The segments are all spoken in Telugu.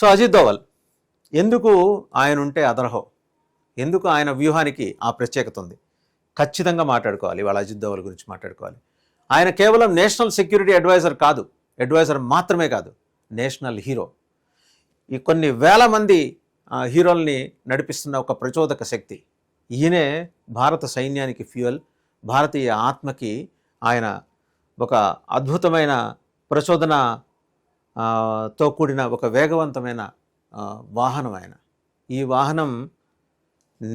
సో అజిత్ దోవల్ ఎందుకు ఆయన ఉంటే అదరహో, ఎందుకు ఆయన వ్యూహానికి ఆ ప్రత్యేకత ఉంది, ఖచ్చితంగా మాట్లాడుకోవాలి. ఇవాళ అజిత్ దోవల్ గురించి మాట్లాడుకోవాలి. ఆయన కేవలం నేషనల్ సెక్యూరిటీ అడ్వైజర్ కాదు, అడ్వైజర్ మాత్రమే కాదు, నేషనల్ హీరో. ఈ కొన్ని వేల మంది హీరోల్ని నడిపిస్తున్న ఒక ప్రచోదక శక్తి. ఈయనే భారత సైన్యానికి ఫ్యూయల్, భారతీయ ఆత్మకి ఆయన ఒక అద్భుతమైన ప్రచోదన తో కూడిన ఒక వేగవంతమైన వాహనం ఆయన. ఈ వాహనం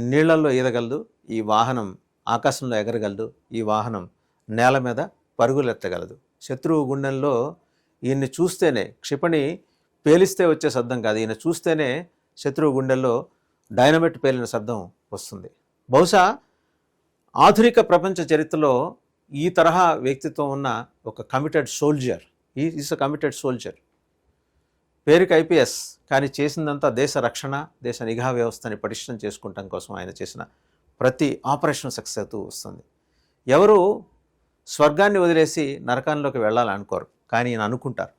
నీళ్లలో ఈదగలదు, ఈ వాహనం ఆకాశంలో ఎగరగలదు, ఈ వాహనం నేల మీద పరుగులెత్తగలదు. శత్రువు గుండెల్లో ఈయన్ని చూస్తేనే, క్షిపణి పేలిస్తే వచ్చే శబ్దం కాదు, ఈయన చూస్తేనే శత్రువు గుండెల్లో డైనమైట్ పేలిన శబ్దం వస్తుంది. బహుశా ఆధునిక ప్రపంచ చరిత్రలో ఈ తరహా వ్యక్తిత్వం ఉన్న ఒక committed soldier, is a committed soldier. పేరుకి ఐపీఎస్, కానీ చేసిందంతా దేశ రక్షణ, దేశ నిఘా వ్యవస్థని పటిష్టం చేసుకుంటాం కోసం ఆయన చేసిన ప్రతి ఆపరేషన్ సక్సెస్ అవుతూ వస్తుంది. ఎవరు స్వర్గాన్ని వదిలేసి నరకాల్లోకి వెళ్ళాలనుకోరు, కానీ ఈయన అనుకుంటారు.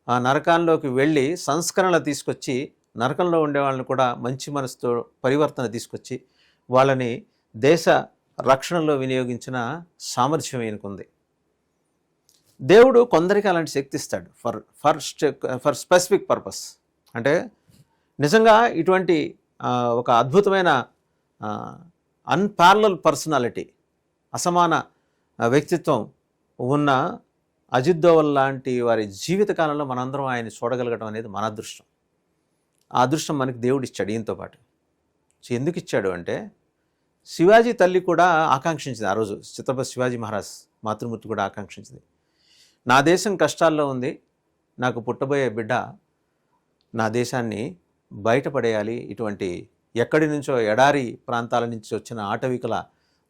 ఆ నరకాల్లోకి వెళ్ళి సంస్కరణలు తీసుకొచ్చి నరకంలో ఉండే వాళ్ళని కూడా మంచి మనసుతో పరివర్తన తీసుకొచ్చి వాళ్ళని దేశ రక్షణలో వినియోగించిన సామర్థ్యం ఈయనకుంది. దేవుడు కొందరికి అలాంటి శక్తి ఇస్తాడు ఫర్ స్పెసిఫిక్ పర్పస్. అంటే నిజంగా ఇటువంటి ఒక అద్భుతమైన అన్పారలల్ పర్సనాలిటీ, అసమాన వ్యక్తిత్వం ఉన్న అజిత్ దోవల్ లాంటి వారి జీవితకాలంలో మనందరం ఆయన చూడగలగడం అనేది మన అదృష్టం. ఆ అదృష్టం మనకి దేవుడు ఇచ్చాడు ఈయనతో పాటు. ఎందుకు ఇచ్చాడు అంటే, శివాజీ తల్లి కూడా ఆకాంక్షించింది ఆ రోజు, ఛత్రపతి శివాజీ మహారాజ్ మాతృమూర్తి కూడా ఆకాంక్షించింది. నా దేశం కష్టాల్లో ఉంది, నాకు పుట్టబోయే బిడ్డ నా దేశాన్ని బయటపడేయాలి, ఇటువంటి ఎక్కడి నుంచో ఎడారి ప్రాంతాల నుంచి వచ్చిన ఆటవికుల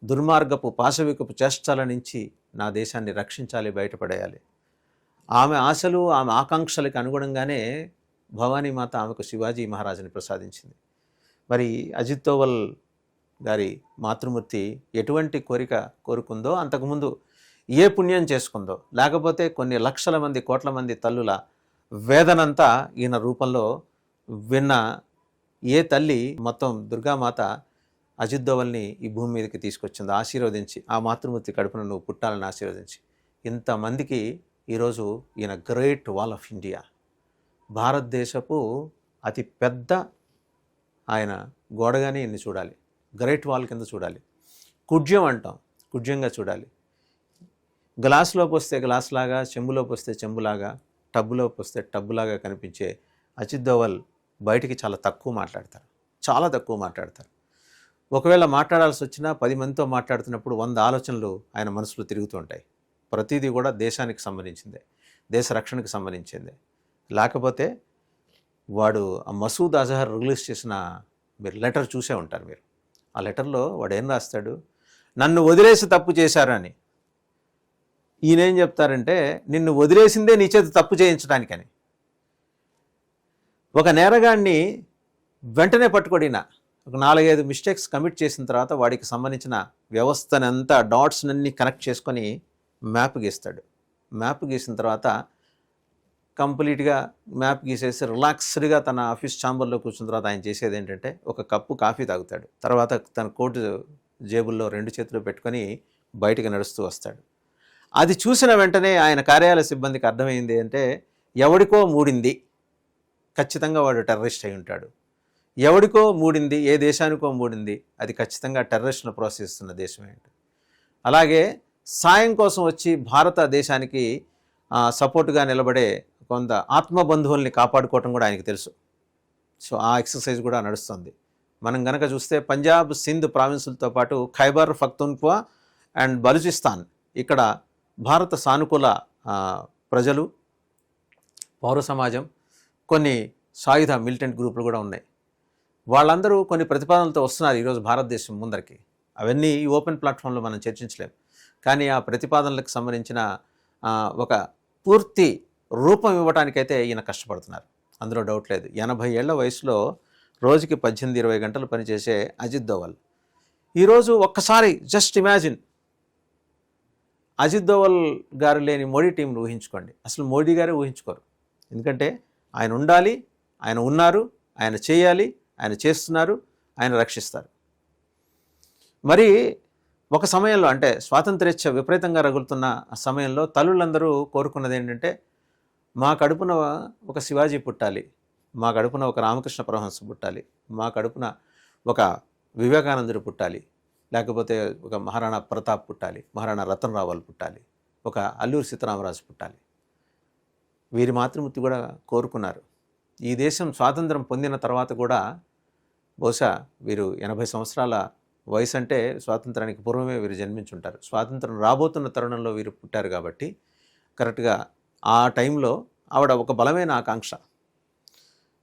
దుర్మార్గపు పాశవికపు చేష్టల నుంచి నా దేశాన్ని రక్షించాలి, బయటపడేయాలి. ఆమె ఆశలు, ఆమె ఆకాంక్షలకు అనుగుణంగానే భవానీమాత ఆమెకు శివాజీ మహారాజుని ప్రసాదించింది. మరి అజిత్ దోవల్ గారి మాతృమూర్తి ఎటువంటి కోరిక కోరుకుందో, అంతకుముందు ఏ పుణ్యం చేసుకుందో, లేకపోతే కొన్ని లక్షల మంది కోట్ల మంది తల్లుల వేదనంతా ఈయన రూపంలో విన్న ఏ తల్లి, మొత్తం దుర్గామాత అజిత్ దోవల్ని ఈ భూమి మీదకి తీసుకొచ్చింది, ఆశీర్వదించి, ఆ మాతృమూర్తి కడుపున నువ్వు పుట్టాలని ఆశీర్వదించి. ఇంతమందికి ఈరోజు ఈయన గ్రేట్ వాల్ ఆఫ్ ఇండియా, భారతదేశపు అతి పెద్ద ఆయన గోడగానే ఇన్ని చూడాలి, గ్రేట్ వాల్ కింద చూడాలి. కుడ్యం అంటాం, కుడ్యంగా చూడాలి. గ్లాసులోకి వస్తే గ్లాసులాగా, చెంబులోకి వస్తే చెంబులాగా, టబ్బులోకి వస్తే టబ్బులాగా కనిపించే అజిత్ దోవల్ బయటికి చాలా తక్కువ మాట్లాడతారు, చాలా తక్కువ మాట్లాడతారు. ఒకవేళ మాట్లాడాల్సి వచ్చినా 10 మందితో మాట్లాడుతున్నప్పుడు 100 ఆలోచనలు ఆయన మనసులో తిరుగుతూ ఉంటాయి. ప్రతిదీ కూడా దేశానికి సంబంధించిందే, దేశ రక్షణకు సంబంధించిందే. లేకపోతే వాడు ఆ మసూద్ అజహర్ రిలీజ్ చేసిన మీరు లెటర్ చూసే ఉంటారు మీరు. ఆ లెటర్లో వాడు ఏం రాస్తాడు, నన్ను వదిలేసి తప్పు చేశారని. ఈయనేం చెప్తారంటే, నిన్ను వదిలేసిందే నీ చేత తప్పు చేయించడానికని. ఒక నేరగాడిని వెంటనే పట్టుకొడిన ఒక 4-5 మిస్టేక్స్ కమిట్ చేసిన తర్వాత వాడికి సంబంధించిన వ్యవస్థనంతా డాట్స్నన్నీ కనెక్ట్ చేసుకొని మ్యాప్ గీస్తాడు. మ్యాప్ గీసిన తర్వాత కంప్లీట్గా మ్యాప్ గీసేసి రిలాక్స్డ్గా తన ఆఫీస్ ఛాంబర్లో కూర్చున్న తర్వాత ఆయన చేసేది ఏంటంటే, ఒక కప్పు కాఫీ తాగుతాడు. తర్వాత తన కోటు జేబుల్లో 2 చేతులు పెట్టుకొని బయటికి నడుస్తూ వస్తాడు. అది చూసిన వెంటనే ఆయన కార్యాలయ సిబ్బందికి అర్థమైంది అంటే, ఎవడికో మూడింది, ఖచ్చితంగా వాడు టెర్రరిస్ట్ అయి ఉంటాడు. ఎవడికో మూడింది, ఏ దేశానికో మూడింది, అది ఖచ్చితంగా టెర్రరిస్ట్ను ప్రోత్సహిస్తున్న దేశం ఏంటి. అలాగే సాయం కోసం వచ్చి భారతదేశానికి సపోర్టుగా నిలబడే కొంత ఆత్మబంధువుల్ని కాపాడుకోవటం కూడా ఆయనకు తెలుసు. సో ఆ ఎక్సర్సైజ్ కూడా నడుస్తుంది. మనం గనక చూస్తే పంజాబ్, సింధ్ ప్రావిన్సులతో పాటు ఖైబర్ పఖ్తూన్ఖ్వా అండ్ బలూచిస్తాన్, ఇక్కడ భారత సానుకూల ప్రజలు, పౌర సమాజం, కొన్ని సాయుధ మిలిటెంట్ గ్రూపులు కూడా ఉన్నాయి. వాళ్ళందరూ కొన్ని ప్రతిపాదనలతో వస్తున్నారు ఈరోజు భారతదేశం ముందరికి. అవన్నీ ఈ ఓపెన్ ప్లాట్ఫామ్లో మనం చర్చించలేం. కానీ ఆ ప్రతిపాదనలకు సంబంధించిన ఒక పూర్తి రూపం ఇవ్వడానికైతే ఈయన కష్టపడుతున్నారు, అందులో డౌట్ లేదు. 80 ఏళ్ల వయసులో రోజుకి 18-20 గంటలు పనిచేసే అజిత్ దోవల్ ఈరోజు ఒక్కసారి జస్ట్ ఇమాజిన్, అజిత్ దోవల్ గారు లేని మోడీ టీంను ఊహించుకోండి. అసలు మోడీ గారే ఊహించుకోరు, ఎందుకంటే ఆయన ఉండాలి, ఆయన ఉన్నారు, ఆయన చేయాలి, ఆయన చేస్తున్నారు, ఆయన రక్షిస్తారు. మరి ఒక సమయంలో అంటే స్వాతంత్ర్యేచ్ఛ విపరీతంగా రగులుతున్న ఆ సమయంలో తల్లులందరూ కోరుకున్నది ఏంటంటే, మా కడుపున ఒక శివాజీ పుట్టాలి, మా కడుపున ఒక రామకృష్ణ పరమహంస పుట్టాలి, మా కడుపున ఒక వివేకానందుడు పుట్టాలి, లేకపోతే ఒక మహారాణా ప్రతాప్ పుట్టాలి, మహారాణా రతన్ రావు పుట్టాలి, ఒక అల్లూరి సీతారామరాజు పుట్టాలి. వీరి మాతృమూర్తి కూడా కోరుకున్నారు. ఈ దేశం స్వాతంత్రం పొందిన తర్వాత కూడా బహుశా వీరు 80 సంవత్సరాల వయసు అంటే స్వాతంత్రానికి పూర్వమే వీరు జన్మించుంటారు. స్వాతంత్రం రాబోతున్న తరుణంలో వీరు పుట్టారు కాబట్టి కరెక్ట్గా ఆ టైంలో ఆవిడ ఒక బలమైన ఆకాంక్ష,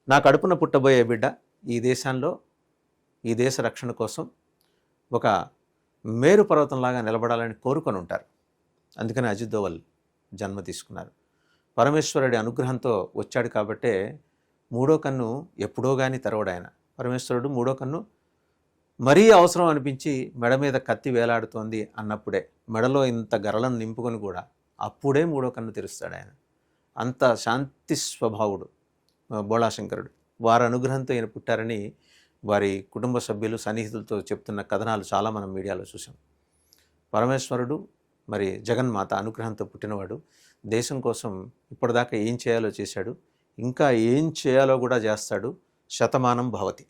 నా కడుపున పుట్టబోయే బిడ్డ ఈ దేశంలో ఈ దేశ రక్షణ కోసం ఒక మేరు పర్వతంలాగా నిలబడాలని కోరుకొని ఉంటారు. అందుకని అజిత్ దోవల్ జన్మ తీసుకున్నారు. పరమేశ్వరుడి అనుగ్రహంతో వచ్చాడు కాబట్టే మూడో కన్ను ఎప్పుడో కానీ తెరవడు ఆయన. పరమేశ్వరుడు మూడో కన్ను మరీ అవసరం అనిపించి మెడ మీద కత్తి వేలాడుతోంది అన్నప్పుడే, మెడలో ఇంత గరలను నింపుకొని కూడా అప్పుడే మూడో కన్ను తెరుస్తాడు ఆయన. అంత శాంతి స్వభావుడు బోళాశంకరుడు. వారి అనుగ్రహంతో ఈయన పుట్టారని వారి కుటుంబ సభ్యులు సన్నిహితులతో చెప్తున్న కథనాలు చాలా మనం మీడియాలో చూసాం. పరమేశ్వరుడు మరి జగన్మాత అనుగ్రహంతో పుట్టినవాడు. దేశం కోసం ఇప్పటిదాకా ఏం చేయాలో చేశాడు, ఇంకా ఏం చేయాలో కూడా చేస్తాడు. శతమానం భవతి.